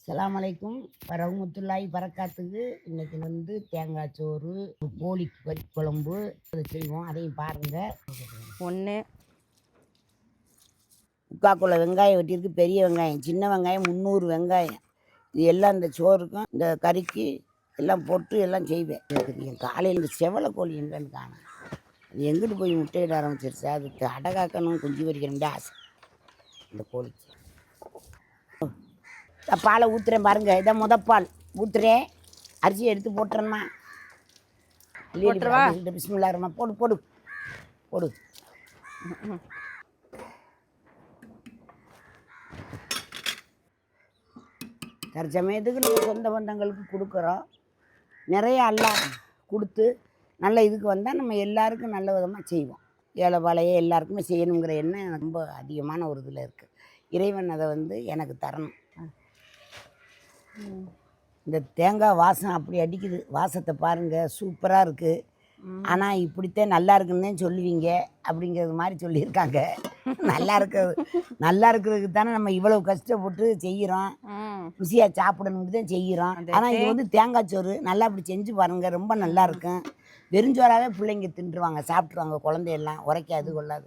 அஸ்ஸலாமு அலைக்கும் வரஹ்மத்துல்லாஹி பரக்காத்துக்கு. இன்னைக்கு தேங்காய் சோறு, கோழி கறி குழம்பு அதை செய்வோம். அதையும் பாருங்க. ஒன்று முக்காக்குள்ள வெங்காயம் வெட்டியிருக்கு, பெரிய வெங்காயம், சின்ன வெங்காயம் 300 வெங்காயம். இது எல்லாம் இந்த சோறுக்கும் இந்த கறிக்கு எல்லாம் போட்டு எல்லாம் செய்வேன். காலையில் இந்த செவலை கோழி எங்கன்னு காணும். அது எங்கிட்டு போய் முட்டையிட ஆரம்பிச்சிருச்சு. அதுக்கு அடகாக்கணும், குஞ்சு பொரிக்கணும்னு ஆசை இந்த கோழிக்கு. பாலை ஊற்றுறேன் பாருங்க. இதான் முதப்பால் ஊற்றுறேன். அரிசியை எடுத்து போட்டுறேம்மா. பிஸ்மில்லாஹ் போடு போடு போடு. தற்சமயத்துக்கு நம்ம சொந்த பந்தங்களுக்கு கொடுக்குறோம். நிறைய எல்லாம் கொடுத்து நல்ல இதுக்கு வந்தால் நம்ம எல்லாருக்கும் நல்ல விதமாக செய்வோம். ஏழை பாலையை எல்லாருக்குமே செய்யணுங்கிற எண்ணம் ரொம்ப அதிகமான ஒரு இதில் இருக்குது. இறைவன் அதை எனக்கு தரணும். இந்த தேங்காய் வாசம் அப்படி அடிக்குது. வாசத்தை பாருங்கள், சூப்பராக இருக்குது. ஆனால் இப்படித்தான் நல்லா இருக்குன்னு சொல்லுவீங்க அப்படிங்கிறது மாதிரி சொல்லியிருக்காங்க. நல்லா இருக்கிறதுக்கு தானே நம்ம இவ்வளவு கஷ்டப்பட்டு செய்கிறோம். ருசியாக சாப்பிடணும்னு தான் செய்கிறோம். ஆனால் இது தேங்காய் சோறு நல்லா அப்படி செஞ்சு பாருங்கள், ரொம்ப நல்லா இருக்கும். வெறுஞ்சோறாவே பிள்ளைங்க தின்றுவாங்க, சாப்பிட்ருவாங்க. குழந்தையெல்லாம் உரைக்காது கொள்ளாது.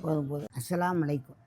போதும். அஸ்ஸலாமு அலைக்கும்.